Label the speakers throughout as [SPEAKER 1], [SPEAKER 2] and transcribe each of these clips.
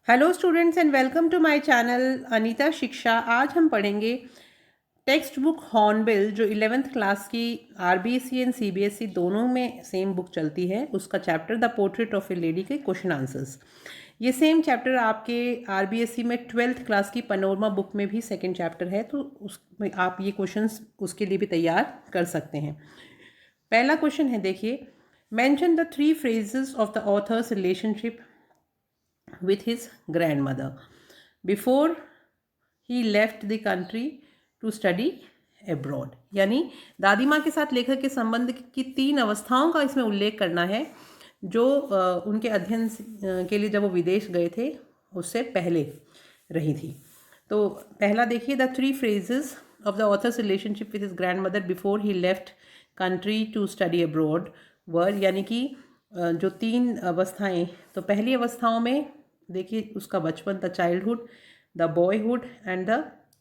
[SPEAKER 1] Hello students and welcome to my channel Anita Shiksha. आज हम पढ़ेंगे टेक्स्ट बुक हॉर्नबिल जो 11th क्लास की आरबीएसई एंड सीबीएसई दोनों में सेम बुक चलती है, उसका chapter the portrait of A lady के क्वेश्चन आंसर्स। ये सेम चैप्टर आपके आरबीएसई में 12th क्लास की पनोरमा बुक में भी सेकंड चैप्टर है, तो उसमें आप ये क्वेश्चंस उसके लिए भी तैयार कर सकते हैं। पहला क्वेश्चन है, देखिए, mention the 3 phrases of the author's relationship with his grandmother before he left the country to study abroad। यानी दादी माँ के साथ लेखक के संबंध की 3 अवस्थाओं का इसमें उल्लेख करना है जो उनके अध्ययन के लिए जब वो विदेश गए थे उससे पहले रही थी। तो पहला देखिए, the 3 phrases of the author's relationship with his grandmother before he left country to study abroad were, यानी कि जो 3 अवस्थाएं, तो पहली अवस्थाओं में देखिए उसका बचपन, the childhood, the boyhood and the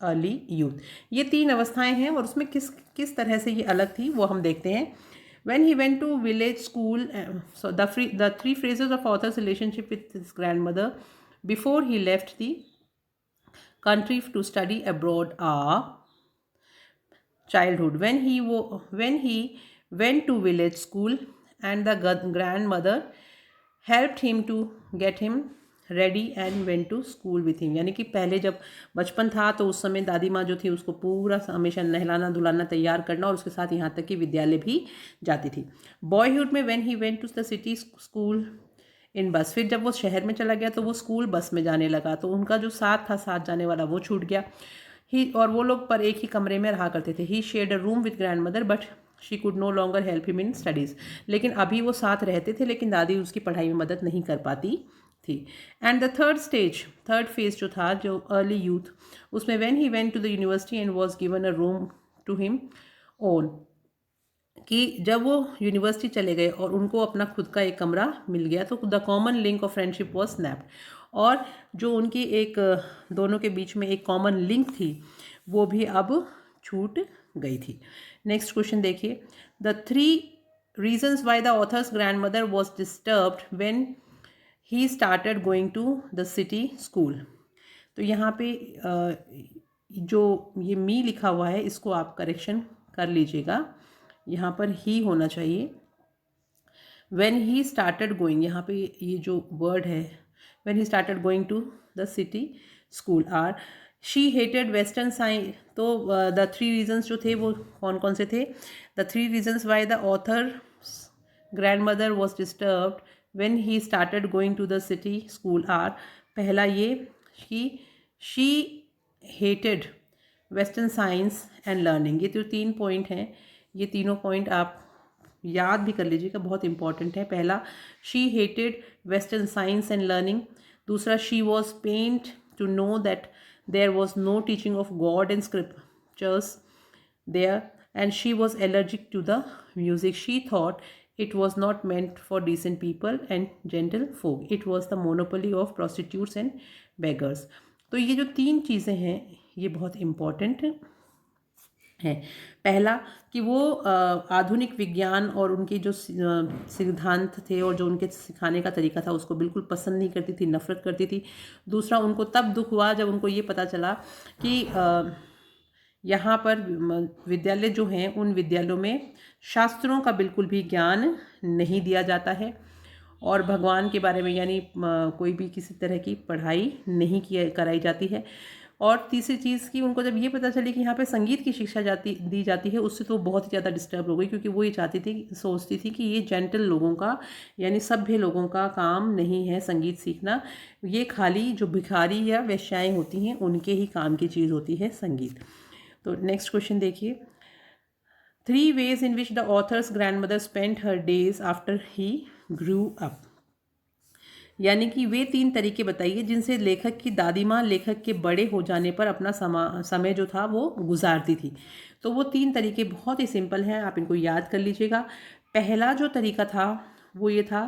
[SPEAKER 1] early youth. ये 3 अवस्थाएं हैं और उसमें किस किस तरह से ये अलग थी वो हम देखते हैं। When he went to village school, so the 3 phrases of author's relationship with his grandmother before he left the country to study abroad are: childhood, when he went to village school and the grandmother helped him to get him ready and went to school with him. यानी कि पहले जब बचपन था तो उस समय दादी माँ जो थी उसको पूरा हमेशा नहलाना धुलाना तैयार करना और उसके साथ यहाँ तक कि विद्यालय भी जाती थी। बॉयहुड में when he went to the city school in bus, फिर जब वो शहर में चला गया तो वो स्कूल बस में जाने लगा, तो उनका जो साथ था साथ जाने वाला वो छूट गया। ही और वो लोग पर एक ही कमरे में रहा करते थे। He shared a room with grandmother but she could no longer help him in studies. लेकिन अभी वो साथ रहते थे लेकिन दादी उसकी पढ़ाई में मदद नहीं कर पाती थी। एंड द थर्ड फेज जो था, जो अर्ली यूथ, उसमें when he went to the university and was given a room to him own, कि जब वो यूनिवर्सिटी चले गए और उनको अपना खुद का एक कमरा मिल गया तो the common link of friendship was snapped. और जो उनकी एक दोनों के बीच में एक कॉमन लिंक थी वो भी अब छूट गई थी। नेक्स्ट क्वेश्चन देखिए, the 3 reasons why the author's grandmother was disturbed when he started going to the city school। तो यहाँ पे जो ये मी लिखा हुआ है इसको आप करेक्शन कर लीजिएगा, यहाँ पर ही होना चाहिए। when he started going, यहाँ पे ये जो वर्ड है when he started going to the city school are she hated western science। तो the 3 reasons जो थे वो कौन कौन से थे? the 3 reasons why the author's grandmother was disturbed when he started going to the city school are, पहला ये कि she hated western science and learning। ये तो 3 पॉइंट हैं, ये तीनों पॉइंट आप याद भी कर लीजिएगा, बहुत इंपॉर्टेंट है। पहला, she hated western science and learning. दूसरा, she was pained to know that there was no teaching of God and scriptures there and she was allergic to the music. She thought it was not meant for decent people and gentle folk, it was the monopoly of prostitutes and beggars। तो ये जो 3 चीज़ें हैं ये बहुत important है। पहला कि वो आधुनिक विज्ञान और उनके जो सिद्धांत थे और जो उनके सिखाने का तरीका था उसको बिल्कुल पसंद नहीं करती थी, नफरत करती थी। दूसरा, उनको तब दुख हुआ जब उनको ये पता चला कि यहाँ पर विद्यालय जो हैं उन विद्यालयों में शास्त्रों का बिल्कुल भी ज्ञान नहीं दिया जाता है और भगवान के बारे में यानी कोई भी किसी तरह की पढ़ाई नहीं कराई जाती है। और तीसरी चीज़ कि उनको जब ये पता चली कि यहाँ पे संगीत की शिक्षा दी जाती है उससे तो बहुत ही ज़्यादा डिस्टर्ब हो गई, क्योंकि वो ये सोचती थी कि ये जेंटल लोगों का यानी सभ्य लोगों का काम नहीं है संगीत सीखना, ये खाली जो भिखारी या वेश्याएँ होती हैं उनके ही काम की चीज़ होती है संगीत। तो नेक्स्ट क्वेश्चन देखिए, 3 ways in which the author's grandmother spent her days after he grew up। यानी कि वे 3 तरीके बताइए जिनसे लेखक की दादी माँ लेखक के बड़े हो जाने पर अपना समय जो था वो गुजारती थी। तो वो 3 तरीके बहुत ही सिंपल हैं, आप इनको याद कर लीजिएगा। पहला जो तरीका था वो ये था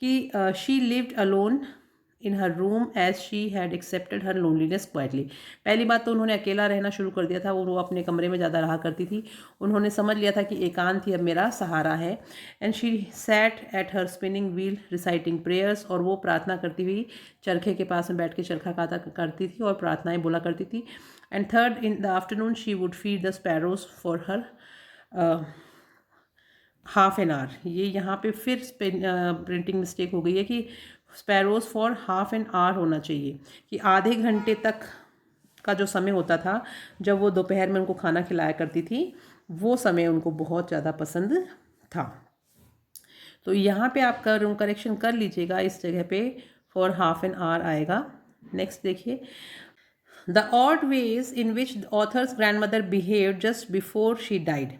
[SPEAKER 1] कि she lived alone in her room as she had accepted her loneliness quietly. पहली बात तो उन्होंने अकेला रहना शुरू कर दिया था, वो अपने कमरे में ज़्यादा रहा करती थी। उन्होंने समझ लिया था कि एकांत ही अब मेरा सहारा है। And she set at her spinning wheel reciting prayers, और वो प्रार्थना करती हुई चरखे के पास में बैठ के चरखा काता करती थी और प्रार्थनाएं बोला करती थी। And third, in the afternoon she would feed the sparrows for her half an hour. ये यहाँ पे फिर प्रिंटिंग मिस्टेक हो गई है कि sparrows for half an hour होना चाहिए, कि आधे घंटे तक का जो समय होता था जब वो दोपहर में उनको खाना खिलाया करती थी, वो समय उनको बहुत ज़्यादा पसंद था। तो यहाँ पे आप करेक्शन कर लीजिएगा, इस जगह पे फॉर हाफ एन आवर आएगा। नेक्स्ट देखिए, The odd ways in which the author's grandmother behaved just before she died.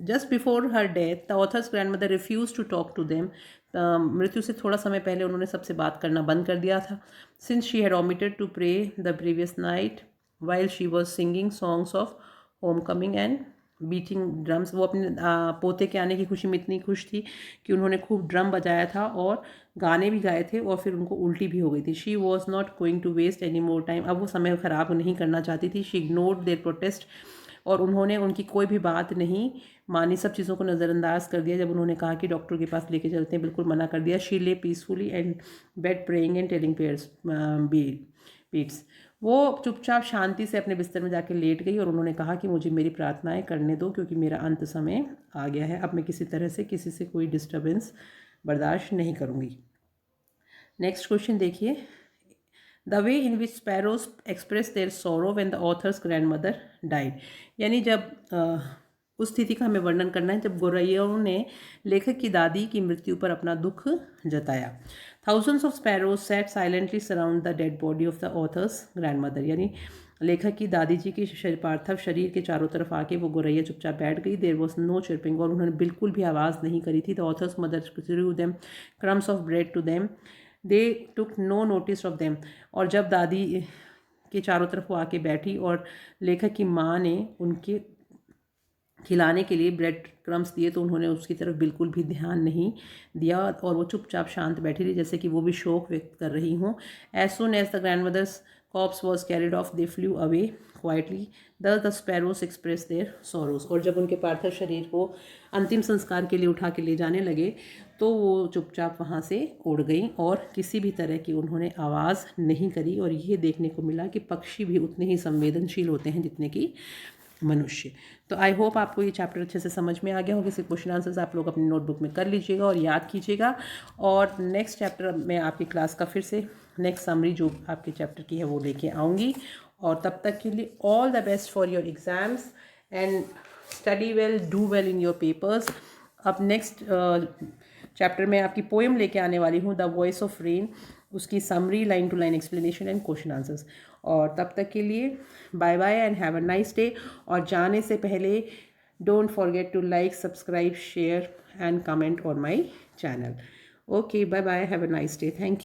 [SPEAKER 1] Just before her death, the author's grandmother refused to talk to them. मृत्यु से थोड़ा समय पहले उन्होंने सबसे बात करना बंद कर दिया था. Since she had omitted to pray the previous night while she was singing songs of homecoming and beating drums. वो अपने पोते के आने की खुशी में इतनी खुश थी कि उन्होंने खूब ड्रम बजाया था और गाने भी गाए थे, और फिर उनको उल्टी भी हो गई थी। She was not going to waste any more time. अब वो समय ख़राब नहीं करना चाहती थी। शी इग्नोर्ड देयर प्रोटेस्ट, और उन्होंने उनकी कोई भी बात नहीं मानी, सब चीज़ों को नज़रअंदाज कर दिया। जब उन्होंने कहा कि डॉक्टर के पास लेके चलते हैं, बिल्कुल मना कर दिया। She lay peacefully and bed praying and telling prayers beads. वो चुपचाप शांति से अपने बिस्तर में जाके लेट गई और उन्होंने कहा कि मुझे मेरी प्रार्थनाएं करने दो, क्योंकि मेरा अंत समय आ गया है। अब मैं किसी तरह से किसी से कोई डिस्टर्बेंस बर्दाश्त नहीं करूँगी। नेक्स्ट क्वेश्चन देखिए, the way in which sparrows express their sorrow when the author's grandmother died. यानी जब उस स्थिति का हमें वर्णन करना है जब गौरैयों ने लेखक की दादी की मृत्यु पर अपना दुख जताया। Thousands of sparrows sat silently surround the dead body of the author's grandmother। यानी लेखक की दादी जी के पार्थिव शरीर के चारों तरफ आके वो गौरैया चुपचाप बैठ गई। देयर वॉज नो चिरपिंग, और उन्होंने बिल्कुल भी आवाज़ नहीं करी थी। The author's mother threw them crumbs of bread to them, they took no notice of them. और जब दादी के चारों तरफ वो आके बैठी और लेखक की माँ ने उनके खिलाने के लिए ब्रेड क्रम्स दिए, तो उन्होंने उसकी तरफ बिल्कुल भी ध्यान नहीं दिया और वो चुपचाप शांत बैठी रही, जैसे कि वो भी शोक व्यक्त कर रही हों। As soon as the grandmother's corpse was carried off they flew away quietly the sparrows express their sorrows. और जब उनके पार्थिव शरीर को अंतिम संस्कार के लिए उठा के ले जाने लगे, तो वो चुपचाप वहाँ से उड़ गई और किसी भी तरह की उन्होंने आवाज़ नहीं करी। और ये देखने को मिला कि पक्षी भी उतने ही संवेदनशील होते हैं जितने कि मनुष्य। तो आई होप आपको ये चैप्टर अच्छे से समझ में आ गया होगा। इसे क्वेश्चन आंसर्स आप लोग अपनी नोटबुक में कर लीजिएगा और याद कीजिएगा। और नेक्स्ट चैप्टर में आपकी क्लास का फिर से नेक्स्ट समरी जो आपके चैप्टर की है वो लेके आऊँगी। और तब तक के लिए all the best for your exams and study well, do well in your papers. अब नेक्स्ट चैप्टर में आपकी पोएम लेके आने वाली हूँ, द वॉइस ऑफ रेन, उसकी summary, line to line explanation and question answers. और तब तक के लिए bye bye and have a nice day. और जाने से पहले don't forget to like, subscribe, share and comment on my channel. Okay, bye bye, have a nice day, thank you.